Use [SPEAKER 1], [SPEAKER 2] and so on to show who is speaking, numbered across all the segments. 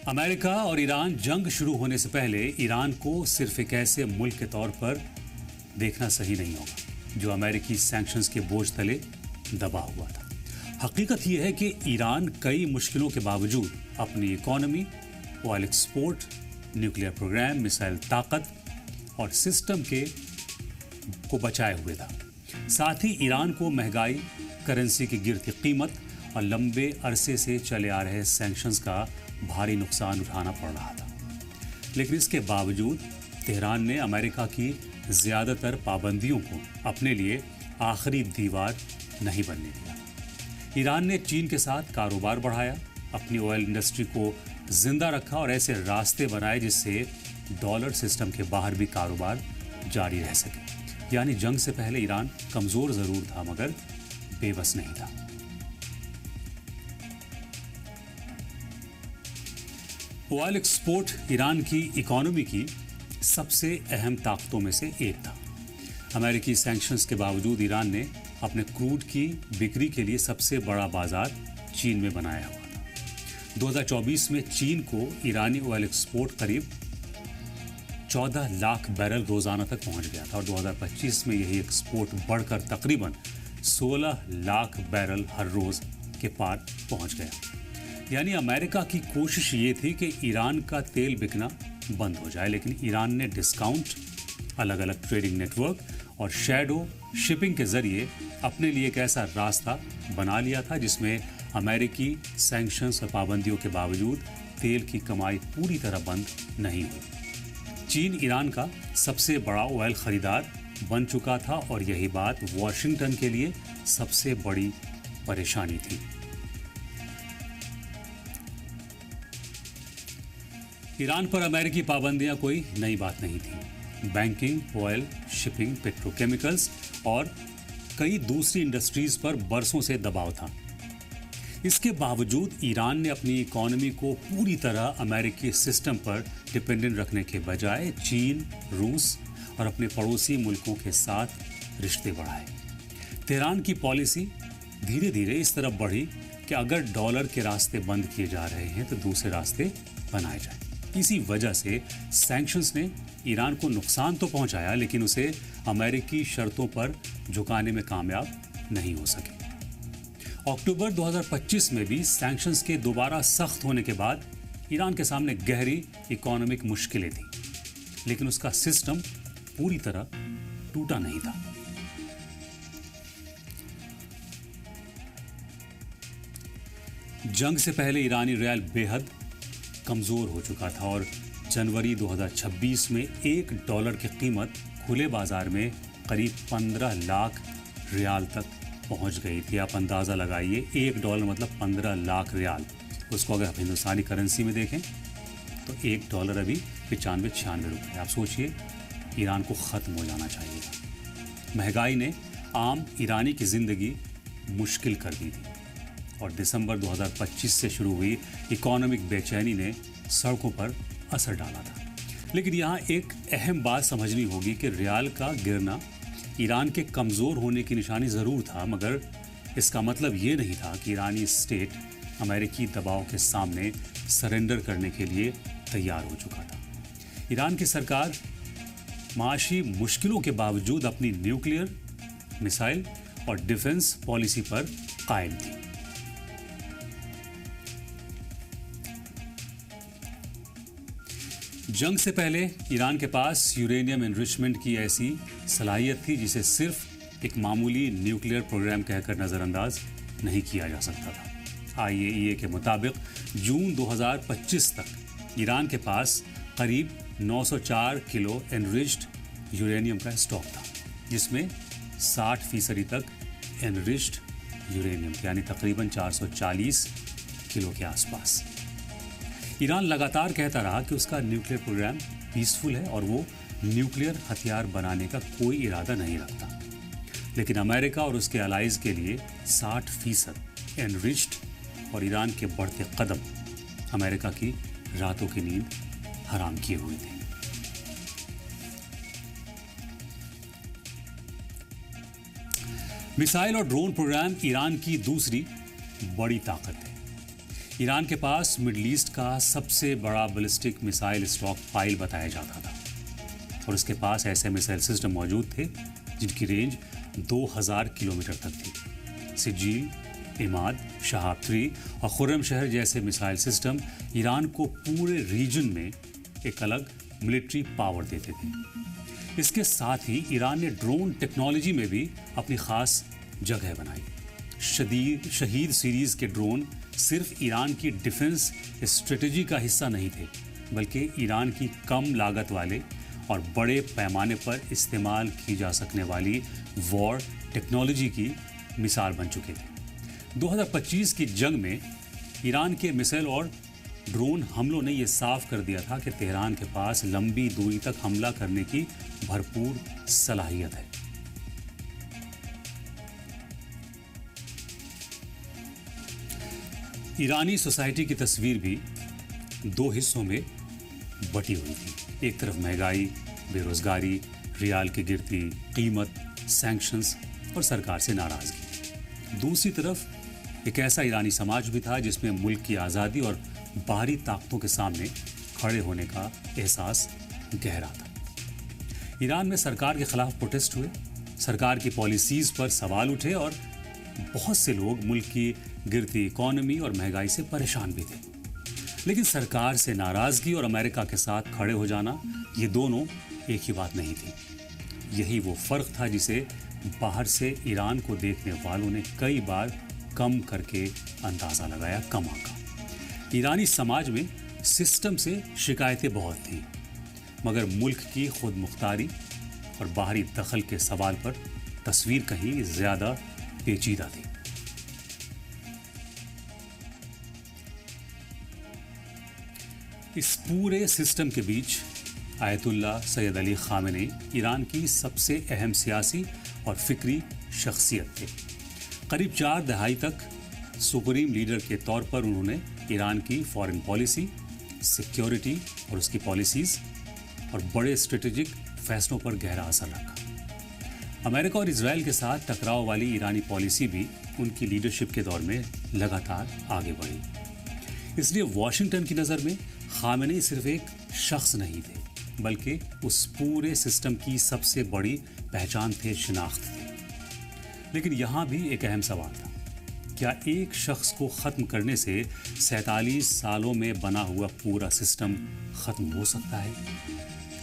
[SPEAKER 1] امریکہ اور ایران جنگ شروع ہونے سے پہلے ایران کو صرف ایک ایسے ملک کے طور پر دیکھنا صحیح نہیں ہوگا جو امریکی سینکشنز کے بوجھ تلے دبا ہوا تھا۔ حقیقت یہ ہے کہ ایران کئی مشکلوں کے باوجود اپنی economy, oil export, nuclear programme, missile طاقت اور سسٹم کو بچائے ہوئے تھا۔ ساتھ ہی ایران کو مہنگائی، کرنسی کی گرتی قیمت اور لمبے عرصے سے چلے آ رہے سینکشنز کا بھاری نقصان اٹھانا پڑ رہا تھا، لیکن اس کے باوجود تہران نے امریکہ کی زیادہ تر پابندیوں کو اپنے لیے آخری دیوار نہیں بننے دیا۔ ایران نے چین کے ساتھ کاروبار بڑھایا، اپنی آئل انڈسٹری کو زندہ رکھا اور ایسے راستے بنائے جس سے ڈالر سسٹم کے باہر بھی کاروبار جاری رہ سکے۔ یعنی جنگ سے پہلے ایران کمزور ضرور تھا مگر بے بس نہیں تھا۔ آئل ایکسپورٹ ایران کی اکانومی کی سب سے اہم طاقتوں میں سے ایک تھا۔ امریکی سینکشنز کے باوجود ایران نے اپنے کروڈ کی بکری کے لیے سب سے بڑا بازار چین میں بنایا ہوا تھا۔ 2024 میں چین کو ایرانی آئل ایکسپورٹ قریب 14 لاکھ بیرل روزانہ تک پہنچ گیا تھا اور 2025 میں یہی ایکسپورٹ بڑھ کر تقریباً 16 لاکھ بیرل ہر روز کے پار پہنچ گیا۔ یعنی امریکہ کی کوشش یہ تھی کہ ایران کا تیل بکنا بند ہو جائے، لیکن ایران نے ڈسکاؤنٹ، الگ الگ ٹریڈنگ نیٹ ورک اور شیڈو شپنگ کے ذریعے اپنے لیے ایک ایسا راستہ بنا لیا تھا جس میں امریکی سینکشنز اور پابندیوں کے باوجود تیل کی کمائی پوری طرح بند نہیں ہوئی۔ چین ایران کا سب سے بڑا آئل خریدار بن چکا تھا اور یہی بات واشنگٹن کے لیے سب سے بڑی پریشانی تھی۔ ایران پر امریکی پابندیاں کوئی نئی بات نہیں تھیں۔ بینکنگ، آئل، شپنگ، پیٹروکیمیکلز اور کئی دوسری انڈسٹریز پر برسوں سے دباؤ تھا۔ اس کے باوجود ایران نے اپنی اکانومی کو پوری طرح امریکی سسٹم پر ڈپینڈنٹ رکھنے کے بجائے چین، روس اور اپنے پڑوسی ملکوں کے ساتھ رشتے بڑھائے۔ تہران کی پالیسی دھیرے دھیرے اس طرف بڑھی کہ اگر ڈالر کے راستے بند کیے جا رہے ہیں تو دوسرے راستے بنائے جائیں۔ اسی وجہ سے سینکشنز نے ایران کو نقصان تو پہنچایا لیکن اسے امریکی شرطوں پر جھکانے میں کامیاب نہیں ہو سکے۔ اکتوبر 2025 میں بھی سینکشنز کے دوبارہ سخت ہونے کے بعد ایران کے سامنے گہری اکانومک مشکلیں تھیں، لیکن اس کا سسٹم پوری طرح ٹوٹا نہیں تھا۔ جنگ سے پہلے ایرانی ریال بے حد کمزور ہو چکا تھا اور جنوری 2026 میں $1 کی قیمت کھلے بازار میں قریب 15 لاکھ ریال تک پہنچ گئی تھی۔ آپ اندازہ لگائیے، $1 مطلب 15 لاکھ ریال۔ اس کو اگر آپ ہندوستانی کرنسی میں دیکھیں تو $1 ابھی 95-96 روپے۔ آپ سوچئے ایران کو ختم ہو جانا چاہیے تھا۔ مہنگائی نے عام ایرانی کی زندگی مشکل کر دی تھی اور دسمبر 2025 سے شروع ہوئی اکانومک بے چینی نے سڑکوں پر اثر ڈالا تھا۔ لیکن یہاں ایک اہم بات سمجھنی ہوگی کہ ریال کا گرنا ایران کے کمزور ہونے کی نشانی ضرور تھا، مگر اس کا مطلب یہ نہیں تھا کہ ایرانی اسٹیٹ امریکی دباؤ کے سامنے سرنڈر کرنے کے لیے تیار ہو چکا تھا۔ ایران کی سرکار معاشی مشکلوں کے باوجود اپنی نیوکلیئر، میزائل اور ڈیفنس پالیسی پر قائم تھی۔ جنگ سے پہلے ایران کے پاس یورینیم انریچمنٹ کی ایسی صلاحیت تھی جسے صرف ایک معمولی نیوکلیئر پروگرام کہہ کر نظر انداز نہیں کیا جا سکتا تھا۔ IAEA کے مطابق جون 2025 تک ایران کے پاس قریب 904 کلو انریچڈ یورینیم کا اسٹاک تھا، جس میں 60% تک انریچڈ یورینیم یعنی تقریباً 440 کلو کے آس پاس۔ ایران لگاتار کہتا رہا کہ اس کا نیوکلیئر پروگرام پیسفل ہے اور وہ نیوکلیئر ہتھیار بنانے کا کوئی ارادہ نہیں رکھتا، لیکن امریکہ اور اس کے الائز کے لیے 60% انریچڈ اور ایران کے بڑھتے قدم امریکہ کی راتوں کی نیند حرام کیے ہوئے تھے۔ میزائل اور ڈرون پروگرام ایران کی دوسری بڑی طاقت ہے۔ ایران کے پاس مڈل ایسٹ کا سب سے بڑا بیلسٹک میزائل اسٹاک فائل بتایا جاتا تھا، اور اس کے پاس ایسے میزائل سسٹم موجود تھے جن کی رینج 2000 کلومیٹر تک تھی۔ سجیل، عماد، شہاب 3 اور خرم شہر جیسے میزائل سسٹم ایران کو پورے ریجن میں ایک الگ ملٹری پاور دیتے تھے۔ اس کے ساتھ ہی ایران نے ڈرون ٹیکنالوجی میں بھی اپنی خاص جگہ بنائی۔ شہید سیریز کے ڈرون صرف ایران کی ڈیفنس اسٹریٹجی کا حصہ نہیں تھے، بلکہ ایران کی کم لاگت والے اور بڑے پیمانے پر استعمال کی جا سکنے والی وار ٹیکنالوجی کی مثال بن چکے تھے۔ 2025 کی جنگ میں ایران کے میزائل اور ڈرون حملوں نے یہ صاف کر دیا تھا کہ تہران کے پاس لمبی دوری تک حملہ کرنے کی بھرپور صلاحیت ہے۔ ایرانی سوسائٹی کی تصویر بھی دو حصوں میں بٹی ہوئی تھی۔ ایک طرف مہنگائی، بے روزگاری، ریال کی گرتی قیمت، سینکشنز اور سرکار سے ناراضگی۔ دوسری طرف ایک ایسا ایرانی سماج بھی تھا جس میں ملک کی آزادی اور باہری طاقتوں کے سامنے کھڑے ہونے کا احساس گہرا تھا۔ ایران میں سرکار کے خلاف پروٹیسٹ ہوئے، سرکار کی پالیسیز پر سوال اٹھے اور بہت سے لوگ ملک کی گرتی اکانومی اور مہنگائی سے پریشان بھی تھے۔ لیکن سرکار سے ناراضگی اور امریکہ کے ساتھ کھڑے ہو جانا، یہ دونوں ایک ہی بات نہیں تھی۔ یہی وہ فرق تھا جسے باہر سے ایران کو دیکھنے والوں نے کئی بار کم کر کے اندازہ لگایا، کم آنکا۔ ایرانی سماج میں سسٹم سے شکایتیں بہت تھیں، مگر ملک کی خود مختاری اور باہری دخل کے سوال پر تصویر کہیں زیادہ پیچیدہ تھی۔ اس پورے سسٹم کے بیچ آیت اللہ سید علی خامنئی ایران کی سب سے اہم سیاسی اور فکری شخصیت تھے۔ قریب 4 دہائی تک سپریم لیڈر کے طور پر انہوں نے ایران کی فارن پالیسی، سیکیورٹی اور اس کی پالیسیز اور بڑے اسٹریٹجک فیصلوں پر گہرا اثر رکھا۔ امریکہ اور اسرائیل کے ساتھ ٹکراؤ والی ایرانی پالیسی بھی ان کی لیڈرشپ کے دور میں لگاتار آگے بڑھی۔ اس لیے واشنگٹن کی نظر میں خامنئی صرف ایک شخص نہیں تھے، بلکہ اس پورے سسٹم کی سب سے بڑی پہچان تھے، شناخت تھی۔ لیکن یہاں بھی ایک اہم سوال تھا، کیا ایک شخص کو ختم کرنے سے 47 سالوں میں بنا ہوا پورا سسٹم ختم ہو سکتا ہے؟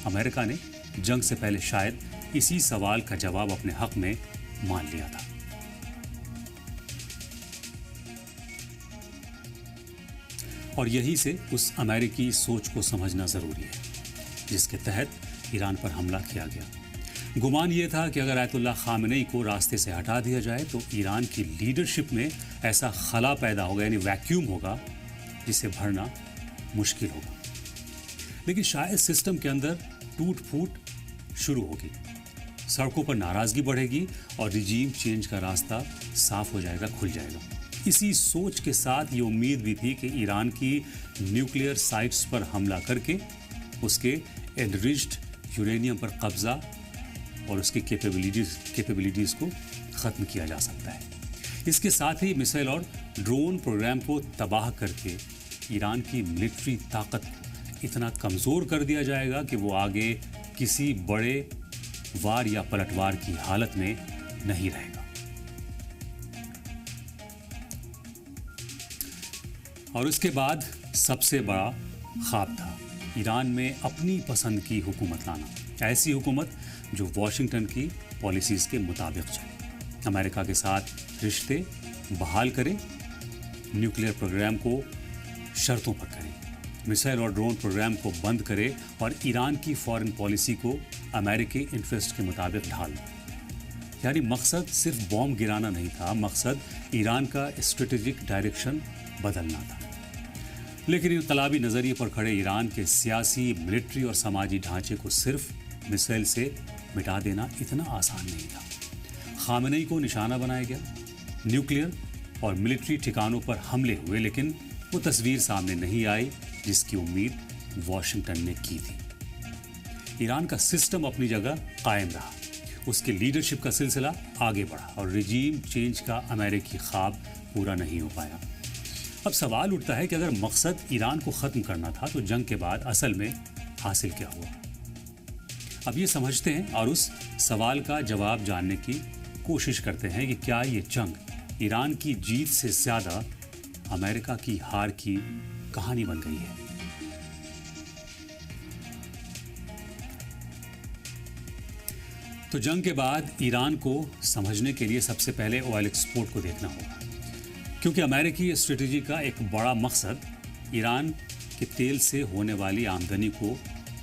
[SPEAKER 1] امریکہ نے جنگ سے پہلے شاید اسی سوال کا جواب اپنے حق میں مان لیا تھا۔ اور یہی سے اس امریکی سوچ کو سمجھنا ضروری ہے جس کے تحت ایران پر حملہ کیا گیا۔ گمان یہ تھا کہ اگر آیت اللہ خامنئی کو راستے سے ہٹا دیا جائے تو ایران کی لیڈرشپ میں ایسا خلا پیدا ہوگا، یعنی ویکیوم ہوگا، جسے بھرنا مشکل ہوگا۔ لیکن شاید سسٹم کے اندر ٹوٹ پھوٹ شروع ہوگی، سڑکوں پر ناراضگی بڑھے گی اور رجیم چینج کا راستہ صاف ہو جائے گا، کھل جائے گا۔ اسی سوچ کے ساتھ یہ امید بھی تھی کہ ایران کی نیوکلیئر سائٹس پر حملہ کر کے اس کے انریچڈ یورینیم پر قبضہ اور اس کی کیپیبلٹیز کو ختم کیا جا سکتا ہے۔ اس کے ساتھ ہی میزائل اور ڈرون پروگرام کو تباہ کر کے ایران کی ملٹری طاقت کو اتنا کمزور کر دیا جائے گا کہ وہ آگے کسی بڑے وار یا پلٹوار کی حالت میں نہیں رہے گا۔ اور اس کے بعد سب سے بڑا خواب تھا ایران میں اپنی پسند کی حکومت لانا، ایسی حکومت جو واشنگٹن کی پالیسیز کے مطابق چلے، امریکہ کے ساتھ رشتے بحال کرے، نیوکلیئر پروگرام کو شرطوں پر کرے، میزائل اور ڈرون پروگرام کو بند کرے اور ایران کی فارن پالیسی کو امریکی انٹرسٹ کے مطابق ڈھال دے۔ یعنی مقصد صرف بوم گرانا نہیں تھا، مقصد ایران کا اسٹریٹجک ڈائریکشن بدلنا تھا۔ لیکن انقلابی نظریے پر کھڑے ایران کے سیاسی، ملٹری اور سماجی ڈھانچے کو صرف میزائل سے مٹا دینا اتنا آسان نہیں تھا۔ خامنئی کو نشانہ بنایا گیا، نیوکلیئر اور ملٹری ٹھکانوں پر حملے ہوئے، لیکن وہ تصویر سامنے نہیں آئی جس کی امید واشنگٹن نے کی تھی۔ ایران کا سسٹم اپنی جگہ قائم رہا، اس کے لیڈرشپ کا سلسلہ آگے بڑھا اور رجیم چینج کا امریکی خواب پورا نہیں ہو پایا۔ اب سوال اٹھتا ہے کہ اگر مقصد ایران کو ختم کرنا تھا تو جنگ کے بعد اصل میں حاصل کیا ہوا؟ اب یہ سمجھتے ہیں اور اس سوال کا جواب جاننے کی کوشش کرتے ہیں کہ کیا یہ جنگ ایران کی جیت سے زیادہ امریکہ کی ہار کی کہانی بن گئی ہے؟ تو جنگ کے بعد ایران کو سمجھنے کے لیے سب سے پہلے آئل ایکسپورٹ کو دیکھنا ہوگا، کیونکہ امریکی اسٹریٹجی کا ایک بڑا مقصد ایران کے تیل سے ہونے والی آمدنی کو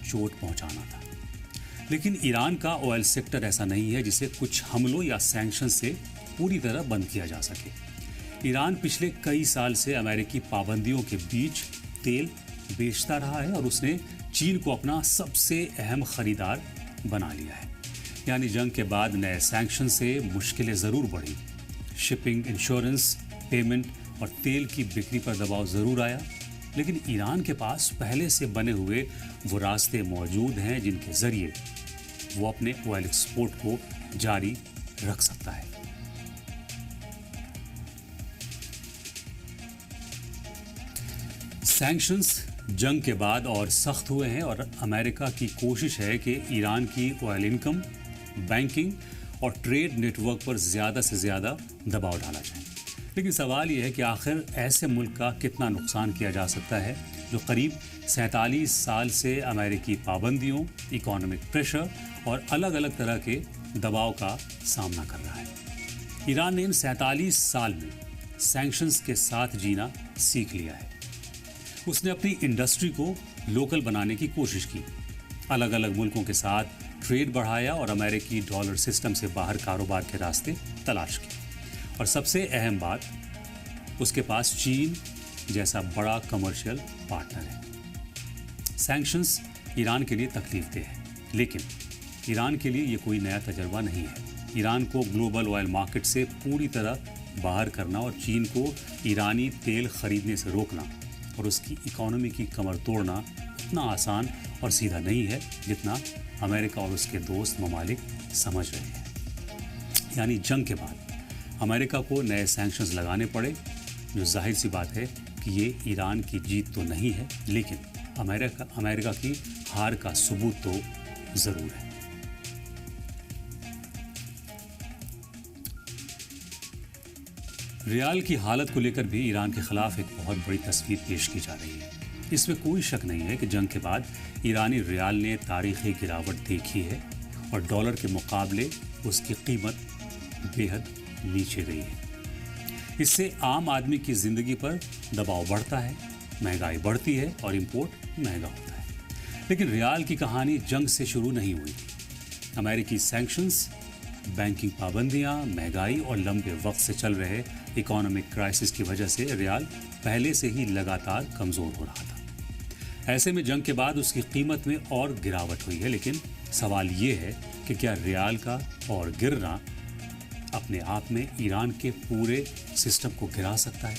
[SPEAKER 1] چوٹ پہنچانا تھا۔ لیکن ایران کا آئل سیکٹر ایسا نہیں ہے جسے کچھ حملوں یا سینکشن سے پوری طرح بند کیا جا سکے۔ ایران پچھلے کئی سال سے امریکی پابندیوں کے بیچ تیل بیچتا رہا ہے اور اس نے چین کو اپنا سب سے اہم خریدار بنا لیا ہے۔ یعنی جنگ کے بعد نئے سینکشن سے مشکلیں ضرور بڑھی، شپنگ، انشورنس، پیمنٹ اور تیل کی بکری پر دباؤ ضرور آیا، لیکن ایران کے پاس پہلے سے بنے ہوئے وہ راستے موجود ہیں جن کے ذریعے وہ اپنے آئل ایکسپورٹ کو جاری رکھ سکتا ہے۔ سینکشنز جنگ کے بعد اور سخت ہوئے ہیں اور امریکہ کی کوشش ہے کہ ایران کی آئل انکم، بینکنگ اور ٹریڈ نیٹ ورک پر زیادہ سے زیادہ دباؤ ڈالا جائے۔ لیکن سوال یہ ہے کہ آخر ایسے ملک کا کتنا نقصان کیا جا سکتا ہے جو قریب 47 سال سے امریکی پابندیوں، اکانومک پریشر اور الگ الگ طرح کے دباؤ کا سامنا کر رہا ہے۔ ایران نے ان 47 سال میں سینکشنز کے ساتھ جینا سیکھ لیا ہے۔ اس نے اپنی انڈسٹری کو لوکل بنانے کی کوشش کی، الگ الگ ملکوں کے ساتھ ٹریڈ بڑھایا اور امریکی ڈالر سسٹم سے باہر کاروبار کے راستے تلاش کیے۔ اور سب سے اہم بات، اس کے پاس چین جیسا بڑا کمرشل پارٹنر ہے۔ سینکشنز ایران کے لیے تکلیف دہ ہے، لیکن ایران کے لیے یہ کوئی نیا تجربہ نہیں ہے۔ ایران کو گلوبل آئل مارکیٹ سے پوری طرح باہر کرنا اور چین کو ایرانی تیل خریدنے سے روکنا اور اس کی اکانومی کی کمر توڑنا اتنا آسان اور سیدھا نہیں ہے جتنا امریکہ اور اس کے دوست ممالک سمجھ رہے ہیں۔ یعنی جنگ کے بعد امریکہ کو نئے سینکشنز لگانے پڑے، جو ظاہر سی بات ہے کہ یہ ایران کی جیت تو نہیں ہے، لیکن امریکہ کی ہار کا ثبوت تو ضرور ہے۔ ریال کی حالت کو لے کر بھی ایران کے خلاف ایک بہت بڑی تصویر پیش کی جا رہی ہے۔ اس میں کوئی شک نہیں ہے کہ جنگ کے بعد ایرانی ریال نے تاریخی گراوٹ دیکھی ہے اور ڈالر کے مقابلے اس کی قیمت بے حد نیچے گئی ہے۔ اس سے عام آدمی کی زندگی پر دباؤ بڑھتا ہے، مہنگائی بڑھتی ہے اور امپورٹ مہنگا ہوتا ہے۔ لیکن ریال کی کہانی جنگ سے شروع نہیں ہوئی تھی۔ امریکی سینکشنز، بینکنگ پابندیاں، مہنگائی اور لمبے وقت سے چل رہے اکانومک کرائسس کی وجہ سے ریال پہلے سے ہی لگاتار کمزور ہو رہا تھا۔ ایسے میں جنگ کے بعد اس کی قیمت میں اور گراوٹ ہوئی ہے، لیکن سوال یہ ہے کہ کیا ریال کا اور گرنا اپنے آپ میں ایران کے پورے سسٹم کو گرا سکتا ہے؟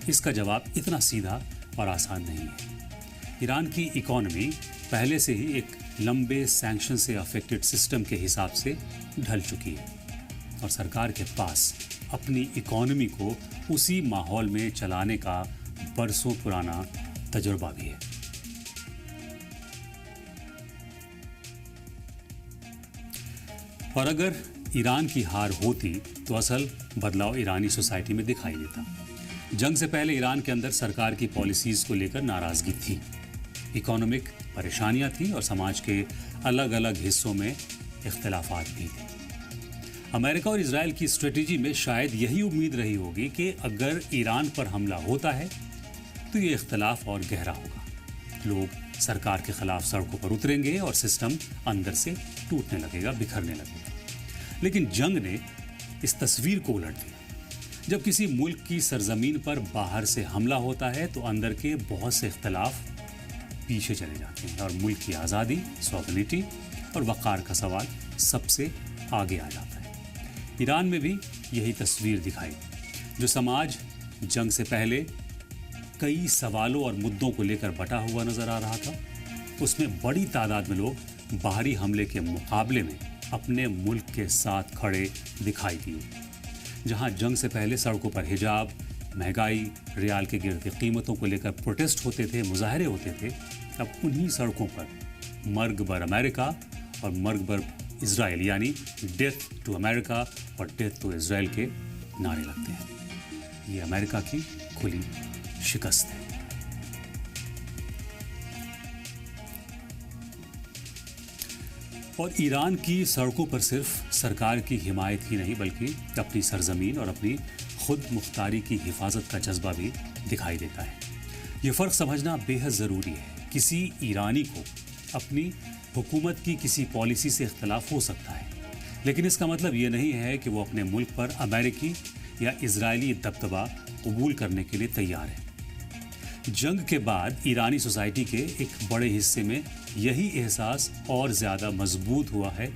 [SPEAKER 1] اس کا جواب اتنا سیدھا اور آسان نہیں ہے۔ ایران کی اکانومی پہلے سے ہی ایک لمبے سینکشن سے افیکٹڈ سسٹم کے حساب سے ڈھل چکی ہے اور سرکار کے پاس اپنی اکانومی کو اسی ماحول میں چلانے کا برسوں پرانا تجربہ بھی ہے۔ اور اگر ایران کی ہار ہوتی تو اصل بدلاؤ ایرانی سوسائٹی میں دکھائی دیتا۔ جنگ سے پہلے ایران کے اندر سرکار کی پالیسیز کو لے کر ناراضگی تھی، اکانومک پریشانیاں تھیں اور سماج کے الگ الگ حصوں میں اختلافات بھی تھے۔ امریکہ اور اسرائیل کی اسٹریٹجی میں شاید یہی امید رہی ہوگی کہ اگر ایران پر حملہ ہوتا ہے تو یہ اختلاف اور گہرا ہوگا، لوگ سرکار کے خلاف سڑکوں پر اتریں گے اور سسٹم اندر سے ٹوٹنے لگے گا، بکھرنے لگے گا۔ لیکن جنگ نے اس تصویر کو الٹ دیا۔ جب کسی ملک کی سرزمین پر باہر سے حملہ ہوتا ہے تو اندر کے بہت سے اختلاف پیچھے چلے جاتے ہیں اور ملک کی آزادی، سوورنٹی اور وقار کا سوال سب سے آگے آ جاتا ہے۔ ایران میں بھی یہی تصویر دکھائی۔ جو سماج جنگ سے پہلے کئی سوالوں اور مدعوں کو لے کر بٹا ہوا نظر آ رہا تھا، اس میں بڑی تعداد میں لوگ باہری حملے کے مقابلے میں اپنے ملک کے ساتھ کھڑے دکھائی دیے۔ جہاں جنگ سے پہلے سڑکوں پر حجاب، مہنگائی، ریال کے گرتے قیمتوں کو لے کر پروٹیسٹ ہوتے تھے، مظاہرے ہوتے تھے، اب انہی سڑکوں پر مرگ بر امریکہ اور مرگ بر اسرائیل یعنی ڈیتھ ٹو امریکہ اور ڈیتھ ٹو اسرائیل کے نعرے لگتے ہیں۔ یہ امریکہ کی کھلی شکست ہے۔ اور ایران کی سڑکوں پر صرف سرکار کی حمایت ہی نہیں بلکہ اپنی سرزمین اور اپنی خود مختاری کی حفاظت کا جذبہ بھی دکھائی دیتا ہے۔ یہ فرق سمجھنا بے حد ضروری ہے۔ کسی ایرانی کو اپنی حکومت کی کسی پالیسی سے اختلاف ہو سکتا ہے، لیکن اس کا مطلب یہ نہیں ہے کہ وہ اپنے ملک پر امریکی یا اسرائیلی دبدبہ قبول کرنے کے لیے تیار ہے۔ جنگ کے بعد ایرانی سوسائٹی کے ایک بڑے حصے میں یہی احساس اور زیادہ مضبوط ہوا ہے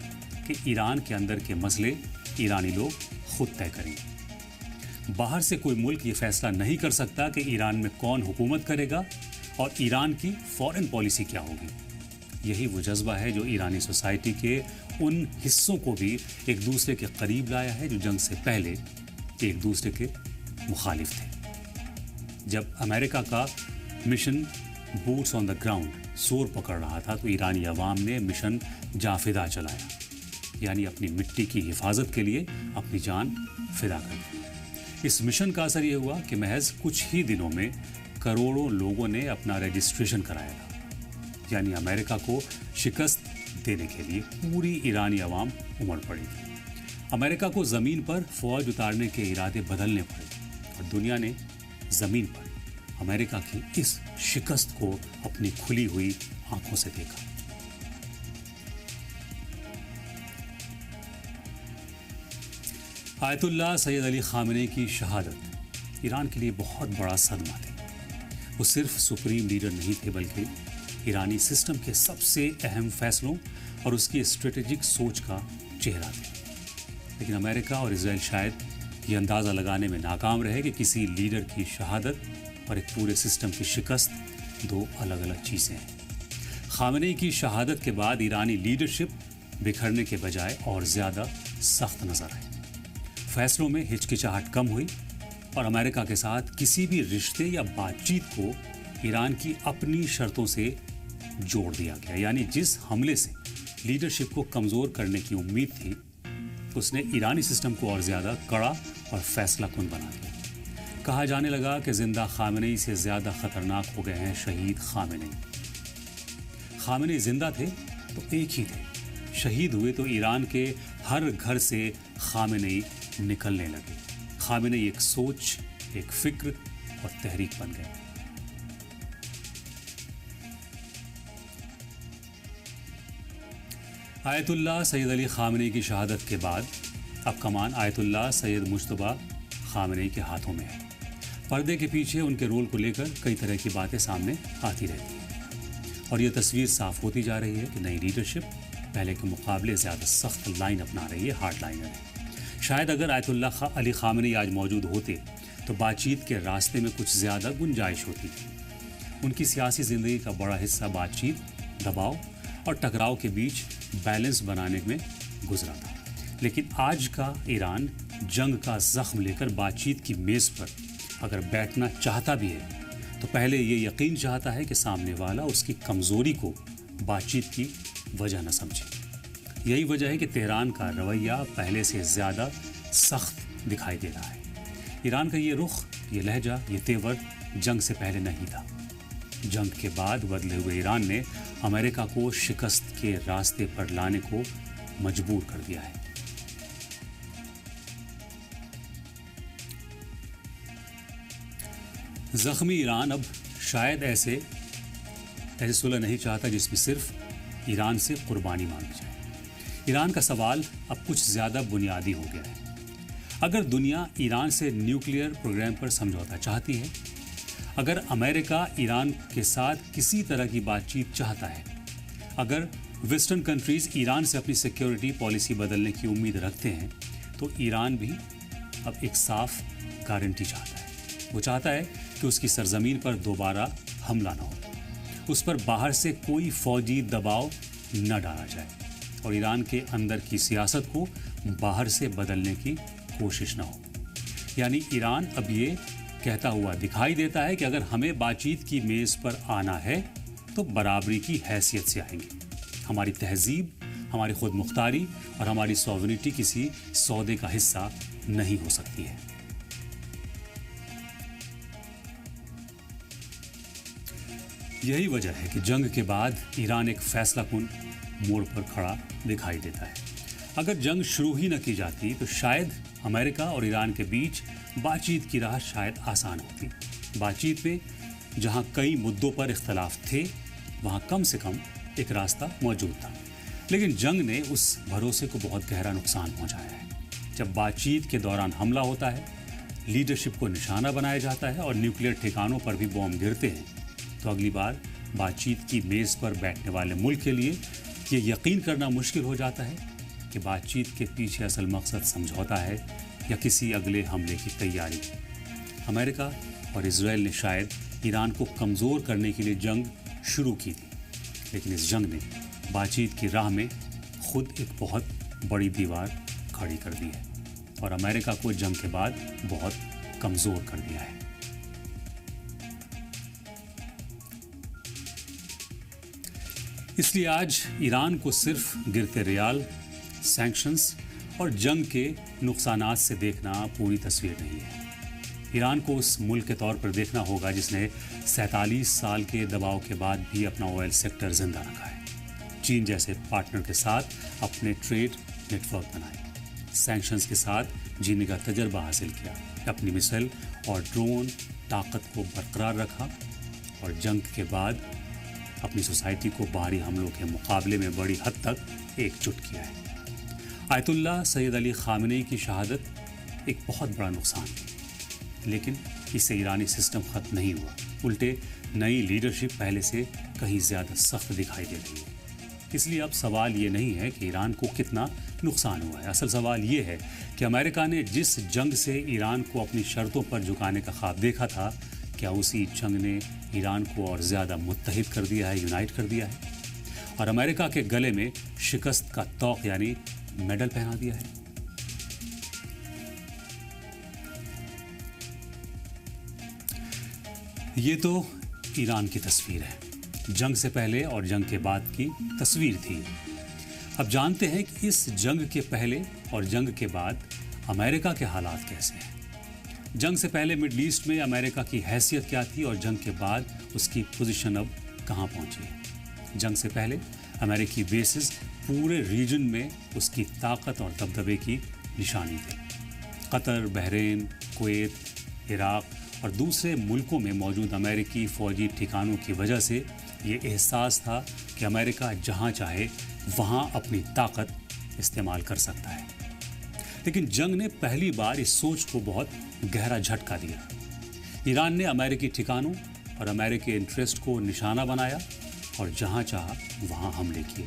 [SPEAKER 1] کہ ایران کے اندر کے مسئلے ایرانی لوگ خود طے کریں گے۔ باہر سے کوئی ملک یہ فیصلہ نہیں کر سکتا کہ ایران میں کون حکومت کرے گا اور ایران کی فارن پالیسی کیا ہوگی۔ یہی وہ جذبہ ہے جو ایرانی سوسائٹی کے ان حصوں کو بھی ایک دوسرے کے قریب لایا ہے جو جنگ سے پہلے ایک دوسرے کے مخالف تھے۔ جب امریکہ کا mission boots on the ground زور پکڑ رہا تھا تو ایرانی عوام نے مشن جاں فدا چلایا، یعنی اپنی مٹی کی حفاظت کے لیے اپنی جان فدا کر دی۔ اس مشن کا اثر یہ ہوا کہ محض کچھ ہی دنوں میں کروڑوں لوگوں نے اپنا رجسٹریشن کرایا تھا، یعنی امریکہ کو شکست دینے کے لیے پوری ایرانی عوام امڑ پڑی تھی۔ امریکہ کو زمین پر فوج اتارنے کے ارادے بدلنے پڑے اور دنیا نے زمین پر امریکہ کی اس شکست کو اپنی کھلی ہوئی آنکھوں سے دیکھا۔ آیت اللہ سید علی خامنئی کی شہادت ایران کے لیے بہت بڑا صدمہ تھی۔ وہ صرف سپریم لیڈر نہیں تھے بلکہ ایرانی سسٹم کے سب سے اہم فیصلوں اور اس کی اسٹریٹجک سوچ کا چہرہ تھے۔ لیکن امریکہ اور اسرائیل شاید یہ اندازہ لگانے میں ناکام رہے کہ کسی لیڈر کی شہادت اور ایک پورے سسٹم کی شکست دو الگ الگ چیزیں ہیں۔ خامنئی کی شہادت کے بعد ایرانی لیڈرشپ بکھرنے کے بجائے اور زیادہ سخت نظر آئی۔ فیصلوں میں ہچکچاہٹ کم ہوئی اور امریکہ کے ساتھ کسی بھی رشتے یا بات چیت کو ایران کی اپنی شرطوں سے جوڑ دیا گیا، یعنی جس حملے سے لیڈرشپ کو کمزور کرنے کی امید تھی اس نے ایرانی سسٹم کو اور زیادہ کڑا اور فیصلہ کن بنا دیا۔ کہا جانے لگا کہ زندہ خامنئی سے زیادہ خطرناک ہو گئے ہیں شہید خامنئی۔ خامنئی زندہ تھے تو ایک ہی تھے، شہید ہوئے تو ایران کے ہر گھر سے خامنئی نکلنے لگے۔ خامنئی ایک سوچ، ایک فکر اور تحریک بن گئے۔ آیت اللہ سید علی خامنئی کی شہادت کے بعد اب کمان آیت اللہ سید مجتبیٰ خامنئی کے ہاتھوں میں ہے۔ پردے کے پیچھے ان کے رول کو لے کر کئی طرح کی باتیں سامنے آتی رہتی ہیں اور یہ تصویر صاف ہوتی جا رہی ہے کہ نئی لیڈرشپ پہلے کے مقابلے زیادہ سخت لائن اپنا رہی ہے، ہارڈ لائنر ہے۔ شاید اگر آیت اللہ علی خامنئی آج موجود ہوتے تو بات چیت کے راستے میں کچھ زیادہ گنجائش ہوتی تھی۔ ان کی سیاسی زندگی کا بڑا حصہ بات چیت، دباؤ اور ٹکراؤ کے بیچ بیلنس بنانے میں گزرا تھا، لیکن آج کا ایران جنگ کا زخم لے کر بات چیت کی میز پر اگر بیٹھنا چاہتا بھی ہے تو پہلے یہ یقین چاہتا ہے کہ سامنے والا اس کی کمزوری کو بات چیت کی وجہ نہ سمجھے۔ یہی وجہ ہے کہ تہران کا رویہ پہلے سے زیادہ سخت دکھائی دے رہا ہے۔ ایران کا یہ رخ، یہ لہجہ، یہ تیور جنگ سے پہلے نہیں تھا۔ جنگ کے بعد بدلے ہوئے ایران نے امریکہ کو شکست کے راستے پر لانے کو مجبور کر دیا ہے۔ زخمی ایران اب شاید ایسے صلح نہیں چاہتا جس میں صرف ایران سے قربانی مانگی جائے۔ ایران کا سوال اب کچھ زیادہ بنیادی ہو گیا ہے۔ اگر دنیا ایران سے نیوکلیئر پروگرام پر سمجھوتا چاہتی ہے، اگر امریکہ ایران کے ساتھ کسی طرح کی بات چیت چاہتا ہے، اگر ویسٹرن کنٹریز ایران سے اپنی سیکیورٹی پالیسی بدلنے کی امید رکھتے ہیں تو ایران بھی اب ایک صاف گارنٹی چاہتا ہے۔ وہ چاہتا ہے کہ اس کی سرزمین پر دوبارہ حملہ نہ ہو، اس پر باہر سے کوئی فوجی دباؤ نہ ڈالا جائے اور ایران کے اندر کی سیاست کو باہر سے بدلنے کی کوشش نہ ہو۔ یعنی ایران اب یہ کہتا ہوا دکھائی دیتا ہے کہ اگر ہمیں بات چیت کی میز پر آنا ہے تو برابری کی حیثیت سے آئیں گے. ہماری تہذیب، ہماری خود مختاری اور ہماری سوورنٹی کسی سودے کا حصہ نہیں ہو سکتی ہے. یہی وجہ ہے کہ جنگ کے بعد ایران ایک فیصلہ کن موڑ پر کھڑا دکھائی دیتا ہے. اگر جنگ شروع ہی نہ کی جاتی تو شاید امریکہ اور ایران کے بیچ بات چیت کی راہ شاید آسان ہوتی. بات چیت میں جہاں کئی مدعوں پر اختلاف تھے وہاں کم سے کم ایک راستہ موجود تھا. لیکن جنگ نے اس بھروسے کو بہت گہرا نقصان پہنچایا ہے. جب بات چیت کے دوران حملہ ہوتا ہے، لیڈرشپ کو نشانہ بنایا جاتا ہے اور نیوکلیئر ٹھکانوں پر بھی بم گرتے ہیں تو اگلی بار بات چیت کی میز پر بیٹھنے والے ملک کے لیے یہ یقین کرنا مشکل ہو جاتا ہے کہ بات چیت کے پیچھے اصل مقصد سمجھوتا ہے یا کسی اگلے حملے کی تیاری. امریکہ اور اسرائیل نے شاید ایران کو کمزور کرنے کے لیے جنگ شروع کی تھی، لیکن اس جنگ نے بات چیت کی راہ میں خود ایک بہت بڑی دیوار کھڑی کر دی ہے اور امریکہ کو جنگ کے بعد بہت کمزور کر دیا ہے. اس لیے آج ایران کو صرف گرتے ریال، سینکشنز اور جنگ کے نقصانات سے دیکھنا پوری تصویر نہیں ہے. ایران کو اس ملک کے طور پر دیکھنا ہوگا جس نے 47 سال کے دباؤ کے بعد بھی اپنا آئل سیکٹر زندہ رکھا ہے، چین جیسے پارٹنر کے ساتھ اپنے ٹریڈ نیٹ ورک بنائے، سینکشنز کے ساتھ جینے کا تجربہ حاصل کیا، اپنی مثل اور ڈرون طاقت کو برقرار رکھا اور جنگ کے بعد اپنی سوسائٹی کو باہری حملوں کے مقابلے میں بڑی حد تک ایک جٹ کیا ہے. آیت اللہ سید علی خامنئی کی شہادت ایک بہت بڑا نقصان ہے، لیکن اس سے ایرانی سسٹم ختم نہیں ہوا، الٹے نئی لیڈرشپ پہلے سے کہیں زیادہ سخت دکھائی دے رہی ہے. اس لیے اب سوال یہ نہیں ہے کہ ایران کو کتنا نقصان ہوا ہے، اصل سوال یہ ہے کہ امریکہ نے جس جنگ سے ایران کو اپنی شرطوں پر جھکانے کا خواب دیکھا تھا، کیا اسی جنگ نے ایران کو اور زیادہ متحد کر دیا ہے، یونائٹ کر دیا ہے، اور امریکہ کے گلے میں شکست کا طوق یعنی میڈل پہنا دیا ہے. یہ تو ایران کی تصویر ہے، جنگ سے پہلے اور جنگ کے بعد کی تصویر تھی. اب جانتے ہیں کہ اس جنگ کے پہلے اور جنگ کے بعد امریکہ کے حالات کیسے ہیں. جنگ سے پہلے مڈل ایسٹ میں امریکہ کی حیثیت کیا تھی اور جنگ کے بعد اس کی پوزیشن اب کہاں پہنچی ہے. جنگ سے پہلے امریکی بیسز پورے ریجن میں اس کی طاقت اور دبدبے کی نشانی تھے. قطر، بحرین، کویت، عراق اور دوسرے ملکوں میں موجود امریکی فوجی ٹھکانوں کی وجہ سے یہ احساس تھا کہ امریکہ جہاں چاہے وہاں اپنی طاقت استعمال کر سکتا ہے. لیکن جنگ نے پہلی بار اس سوچ کو بہت گہرا جھٹکا دیا. ایران نے امریکی ٹھکانوں اور امریکی انٹرسٹ کو نشانہ بنایا اور جہاں چاہا وہاں حملے کیے.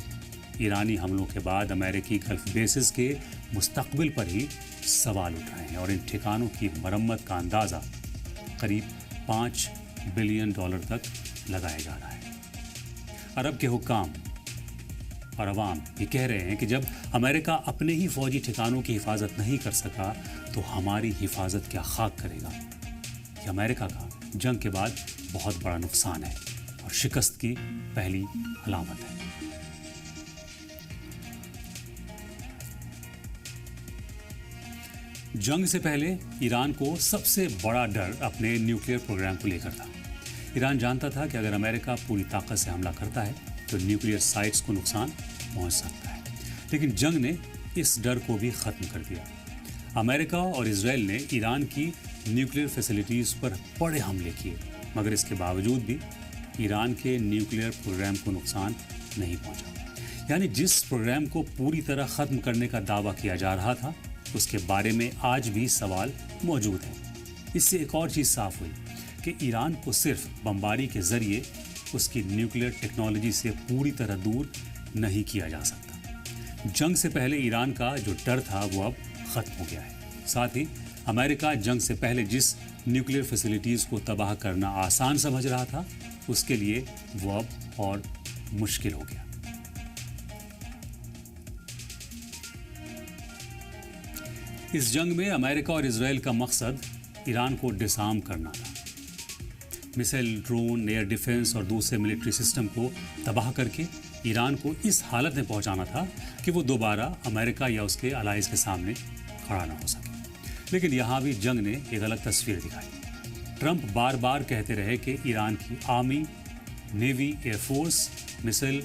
[SPEAKER 1] ایرانی حملوں کے بعد امریکی گلف بیسز کے مستقبل پر ہی سوال اٹھ رہے ہیں اور ان ٹھکانوں کی مرمت کا اندازہ قریب $5 بلین تک لگایا جا رہا ہے. عرب کے حکام اور عوام یہ کہہ رہے ہیں کہ جب امریکہ اپنے ہی فوجی ٹھکانوں کی حفاظت نہیں کر سکا تو ہماری حفاظت کیا خاک کرے گا. یہ امریکہ کا جنگ کے بعد بہت بڑا نقصان ہے اور شکست کی پہلی علامت ہے. جنگ سے پہلے ایران کو سب سے بڑا ڈر اپنے نیوکلیئر پروگرام کو لے کر تھا. ایران جانتا تھا کہ اگر امریکہ پوری طاقت سے حملہ کرتا ہے تو نیوکلیئر سائٹس کو نقصان پہنچ سکتا ہے. لیکن جنگ نے اس ڈر کو بھی ختم کر دیا. امریکہ اور اسرائیل نے ایران کی نیوکلیئر فیسلٹیز پر بڑے حملے کیے، مگر اس کے باوجود بھی ایران کے نیوکلیئر پروگرام کو نقصان نہیں پہنچا. یعنی جس پروگرام کو پوری طرح ختم کرنے کا دعویٰ کیا جا رہا تھا اس کے بارے میں آج بھی سوال موجود ہیں. اس سے ایک اور چیز صاف ہوئی کہ ایران کو صرف بمباری کے ذریعے اس کی نیوکلیئر ٹیکنالوجی سے پوری طرح دور نہیں کیا جا سکتا. جنگ سے پہلے ایران کا جو ڈر تھا وہ اب ختم ہو گیا ہے. ساتھ ہی امریکہ جنگ سے پہلے جس نیوکلیئر فیسلٹیز کو تباہ کرنا آسان سمجھ رہا تھا اس کے لیے وہ اب اور مشکل ہو گیا. اس جنگ میں امریکہ اور اسرائیل کا مقصد ایران کو ڈسارم کرنا تھا، میسائل، ڈرون، ایئر ڈیفنس اور دوسرے ملٹری سسٹم کو تباہ کر کے ایران کو اس حالت میں پہنچانا تھا کہ وہ دوبارہ امریکہ یا اس کے الائز کے سامنے کھڑا نہ ہو سکے۔ لیکن یہاں بھی جنگ نے ایک الگ تصویر دکھائی۔ ٹرمپ بار بار کہتے رہے کہ ایران کی army, navy, air force, missile,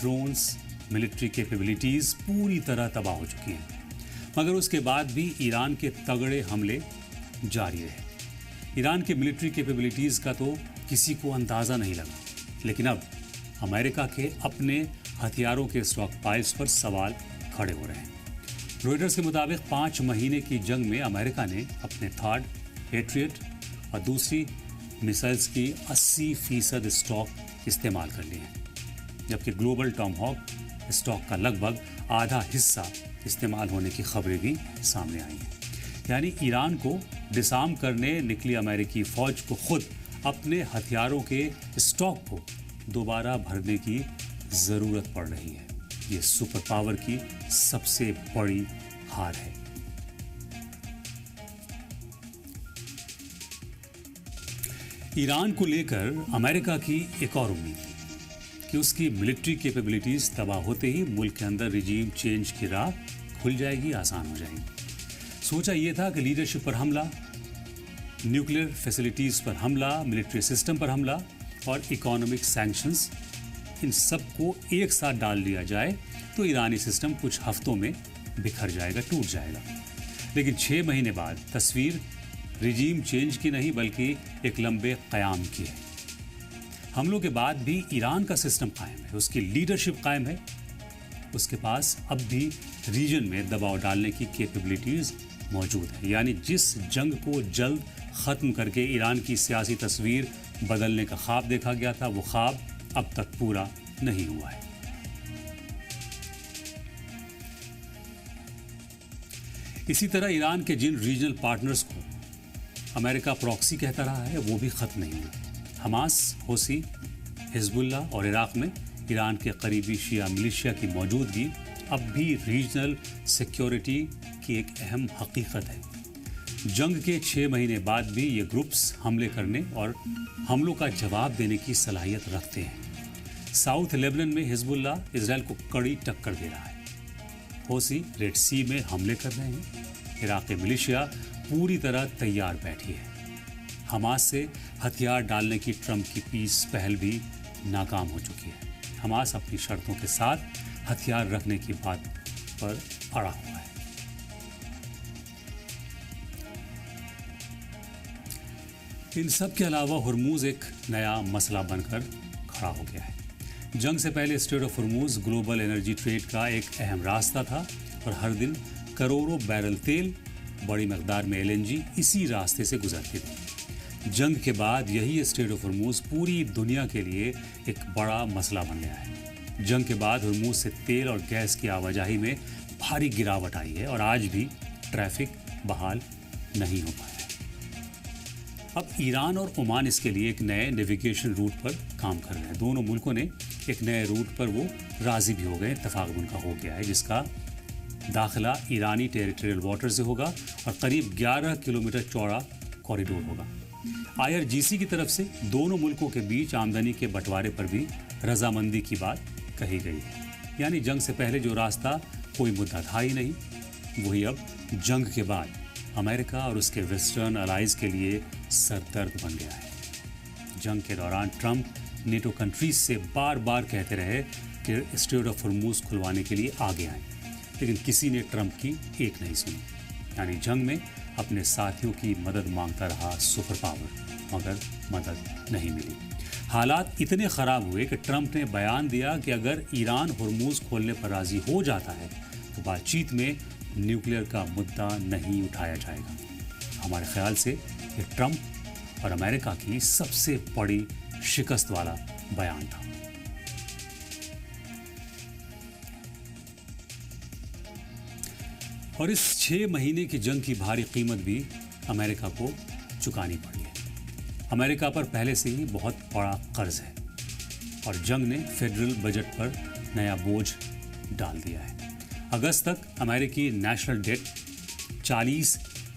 [SPEAKER 1] drones, military capabilities پوری طرح تباہ ہو چکی ہیں، مگر اس کے بعد بھی ایران کے تگڑے حملے جاری رہے۔ ایران کے ملٹری کیپیبلٹیز کا تو کسی کو اندازہ نہیں لگا، لیکن اب امریکہ کے اپنے ہتھیاروں کے اسٹاک پائلز پر سوال کھڑے ہو رہے ہیں۔ روئٹرز کے مطابق 5 مہینے کی جنگ میں امریکہ نے اپنے تھاڈ، پیٹریٹ اور دوسری میسائلز کی 80% اسٹاک استعمال کر لی ہیں، جبکہ گلوبل ٹام ہاک اسٹاک کا لگ بھگ آدھا حصہ استعمال ہونے کی خبریں بھی سامنے آئی ہیں۔ یعنی ایران کو ڈسارم کرنے نکلی امریکی فوج کو خود اپنے ہتھیاروں کے اسٹاک کو دوبارہ بھرنے کی ضرورت پڑ رہی ہے۔ یہ سپر پاور کی سب سے بڑی ہار ہے۔ ایران کو لے کر امریکہ کی ایک اور امید تھی کہ اس کی ملٹری کیپیبلٹیز تباہ ہوتے ہی ملک کے اندر رجیم چینج کی راہ کھل جائے گی، آسان ہو جائے گی۔ سوچا یہ تھا کہ لیڈرشپ پر حملہ، نیوکلیئر فیسلٹیز پر حملہ، ملٹری سسٹم پر حملہ اور اکانومک سینکشنز، ان سب کو ایک ساتھ ڈال دیا جائے تو ایرانی سسٹم کچھ ہفتوں میں بکھر جائے گا، ٹوٹ جائے گا۔ لیکن 6 مہینے بعد تصویر رجیم چینج کی نہیں بلکہ ایک لمبے قیام کی ہے۔ حملوں کے بعد بھی ایران کا سسٹم قائم ہے، اس کی لیڈرشپ قائم ہے، اس کے پاس اب بھی ریجن میں دباؤ ڈالنے کی کیپیبلٹیز موجود ہے۔ یعنی جس جنگ کو جلد ختم کر کے ایران کی سیاسی تصویر بدلنے کا خواب دیکھا گیا تھا، وہ خواب اب تک پورا نہیں ہوا ہے۔ اسی طرح ایران کے جن ریجنل پارٹنرز کو امریکہ پراکسی کہتا رہا ہے وہ بھی ختم نہیں ہوئے۔ حماس، حوثی، حزب اللہ اور عراق میں ایران کے قریبی شیعہ ملیشیا کی موجودگی اب بھی ریجنل سیکیورٹی کی ایک اہم حقیقت ہے۔ جنگ کے 6 مہینے بعد بھی یہ گروپس حملے کرنے اور حملوں کا جواب دینے کی صلاحیت رکھتے ہیں۔ ساؤتھ لیبنن میں حزب اللہ اسرائیل کو کڑی ٹکر دے رہا ہے، حوثی ریڈ سی میں حملے کر رہے ہیں، عراقی ملیشیا پوری طرح تیار بیٹھی ہے۔ حماس سے ہتھیار ڈالنے کی ٹرمپ کی پیس پہل بھی ناکام ہو چکی ہے۔ حماس اپنی شرطوں کے ساتھ ہتھیار رکھنے کی بات پر اڑا ہوا ہے۔ ان سب کے علاوہ ہرموز ایک نیا مسئلہ بن کر کھڑا ہو گیا ہے۔ جنگ سے پہلے strait of Hormuz global energy trade کا ایک اہم راستہ تھا اور ہر دن کروڑوں بیرل تیل، بڑی مقدار میں LNG اسی راستے سے گزرتی تھی۔ جنگ کے بعد یہی اسٹریٹ آف ہرموز پوری دنیا کے لیے ایک بڑا مسئلہ بن گیا ہے۔ جنگ کے بعد ہرموز سے تیل اور گیس کی آواجاہی میں بھاری گراوٹ آئی ہے اور آج بھی ٹریفک بحال نہیں ہو پایا ہے۔ اب ایران اور عمان اس کے لیے ایک نئے نیویگیشن روٹ پر کام کر رہے ہیں۔ دونوں ملکوں نے ایک نئے روٹ پر وہ راضی بھی ہو گئے، اتفاق ان کا ہو گیا ہے، جس کا داخلہ ایرانی ٹیریٹریل واٹر سے ہوگا اور قریب 11 کلومیٹر چوڑا کوریڈور ہوگا۔ IRGC کی طرف سے دونوں ملکوں کے بیچ آمدنی کے بٹوارے پر بھی رضامندی کی بات کہی گئی ہے۔ یعنی جنگ سے پہلے جو راستہ کوئی مدعا تھا ہی نہیں، وہی اب جنگ کے بعد امریکہ اور اس کے ویسٹرن الائز کے لیے سر درد بن گیا ہے۔ جنگ کے دوران ٹرمپ نیٹو کنٹریز سے بار بار کہتے رہے کہ اسٹریٹ آف ہرموز کھلوانے کے لیے آگے آئیں، لیکن کسی نے ٹرمپ کی ایک نہیں سنی۔ یعنی جنگ میں اپنے ساتھیوں کی مدد مانگتا رہا سپر پاور، مگر مدد نہیں ملی۔ حالات اتنے خراب ہوئے کہ ٹرمپ نے بیان دیا کہ اگر ایران ہرموز کھولنے پر راضی ہو جاتا ہے تو بات چیت میں نیوکلیئر کا مدعا نہیں اٹھایا جائے گا۔ ہمارے خیال سے یہ ٹرمپ اور امریکہ کی سب سے بڑی شکست والا بیان تھا۔ اور اس 6 مہینے کی جنگ کی بھاری قیمت بھی امریکہ کو چکانی پڑی ہے۔ امریکہ پر پہلے سے ہی بہت بڑا قرض ہے اور جنگ نے فیڈرل بجٹ پر نیا بوجھ ڈال دیا ہے۔ اگست تک امریکی نیشنل ڈیٹ $40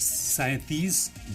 [SPEAKER 1] 37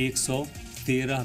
[SPEAKER 1] 113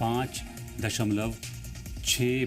[SPEAKER 1] 5.6